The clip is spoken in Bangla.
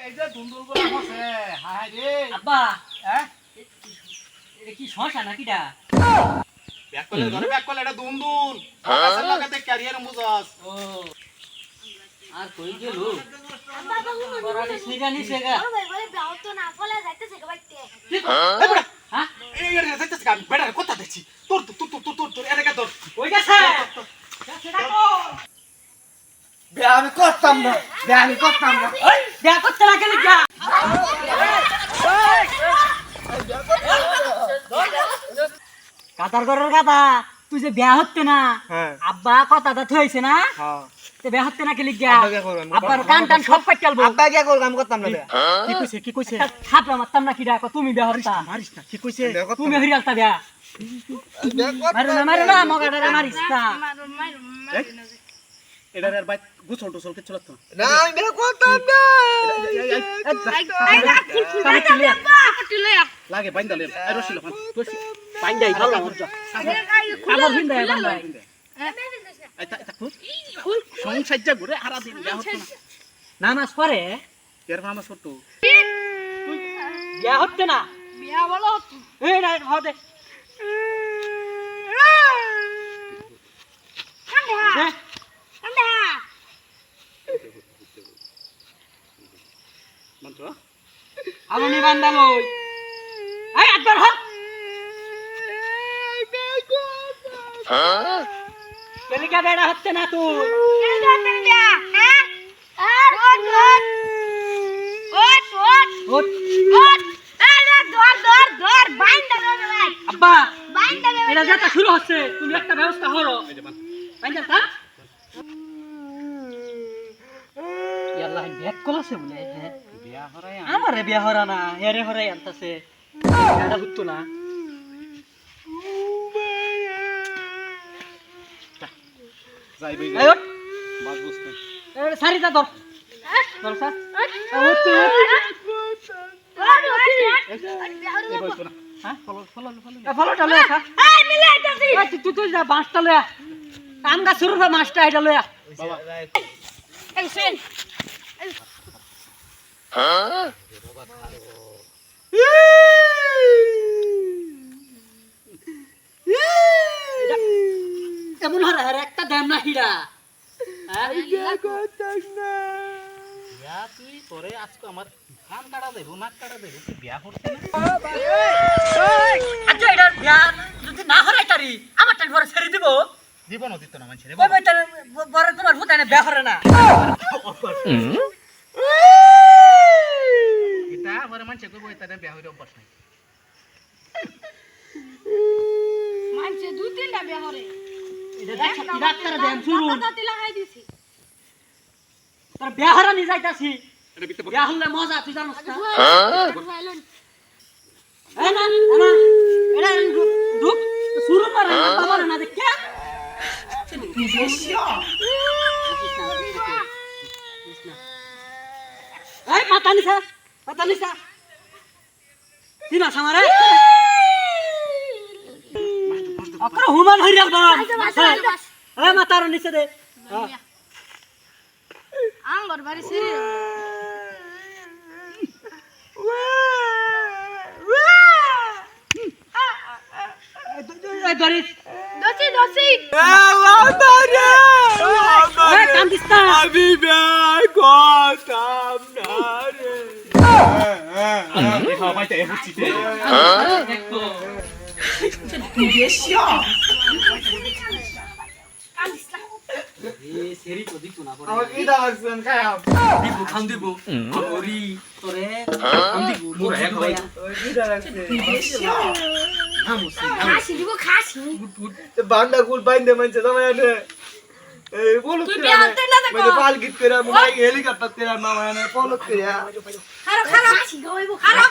এই যে দুন্দুল করে বসে হাই রে আব্বা হ্যাঁ এটা কি সমস্যা নাকিটা? ব্যাক করলে এটা দুন্দুল কাছে লাগাতে ক্যারিয়ার মুজাস ও আর কই গেল? পরালে সিগা নি সেগা। হ্যাঁ? এই রে যাইতেছ গান বেড়া কথা দেখছি তোর এদিকে তোর কই গেছে? সেটা তো বিয়া আমি করতাম না ওই বিয়া করতে না গেলে যা। কাতার ঘরের কথা তুই যে বিয়া হচ্ছে না হ্যাঁ। আব্বা কথাটা থইছে না হ্যাঁ তে বিয়া হচ্ছে না গেলে যা। আব্বা কে করবেন? আব্বার কান টান সব কাটলবো। আব্বা কি করব আমি করতাম না বিয়া কি কইছে থাপড়া মারতাম না কি ডাকো তুমি বিয়া হরতা মারিস না কি কইছে তুমি হরিয়ালতা বিয়া মারো না মগাটারে মারিস না। এটা আর বাইক গুছল টুছল কিছু লাগতো না আমি বিয়া করতাম না লাগে বাইন্দা লে আর রশি লখান পাইন্দাই ভালো মজা কাপড় ভিন্দাই বান্দাই এটা খুব সংসাজ্জা ঘুরে হারা দিন বিয়া হতো না নামাজ পড়ে এর নাম ছোট বিয়া হচ্ছে না এই না হবে মন্ত্র আলনি বান্দালই এই একবার হট কেলিকা বেড়া হচ্ছে না তুই হট আব্বা এটা যেটা শুরু হচ্ছে তুমি একটা ব্যবস্থা করো বাইন্দা তা ইয়াল্লাহ ব্যাক কলাছে বলে হ্যাঁ বিয়া হরাই আমারে বিয়া হরা না এরে হরাই আনতাছে এটা হতো না যাইবে এই ওঠ বাস বুঝতে এই সারিটা ধর ধর স্যার এই কইতো না হ্যাঁ ফলো ফলোটা লয়া খা তুই যা বাঁশটা লয়া কাম গা শুরু হয় মাছটা এটা লয়া বাবা এমন হারে হারে একটা দেম না হিরা বিয়া তুই পরে আজকে আমার কান কাটা দেব নাক কাটা দেব তুই বিয়া করতে না আচ্ছা এটা বিয়া যদি না হরাই তারি আমার টাইম পরে ছেড়ে দিব দিব না দিত না মানুষ রে ওই বেটা বড় তোমার ফুটানে বিয়া করে না এটা আমার মানুষ কইব এটা বিয়া হইরে অভ্যাস নাই এটা ডাক্তার দেন শুরু তোর বিয়া হরা নি যাইতাছি এটা বিতে বিয়া হলে মজা তুই জানোস না এই না এটা দুক শুরু করে বাবার না দেখ কে এই পাতা নিছা তিনা সামারে অকর হুমান হইরা বাম এই মাতার নিচে দে আঙ্গর বাড়ি সিরি এই দরিস দসি এই কান্দিস না আমি বিয়া করতাম না রে দেখা পাইতে এ বুঝছিতে দেখতো এ সেরি তো দিত না পরে আমাকে কি দাওয়াছেন খায়াম দিব খাম দিব ওরি তোরে খাম দিব মুরা এক ভাই ওই কি দাওয়াছে খাসি দিব খাসি বান্ডা কুল বাইন্দে মানছে জামাইনে এই বলো তুই বিয়া হতে না দেখো। মানে পাল গীত করে মুই হেলিকপ্টার তেরা মামানে পলো করে খালো খাসি গাইবো খালো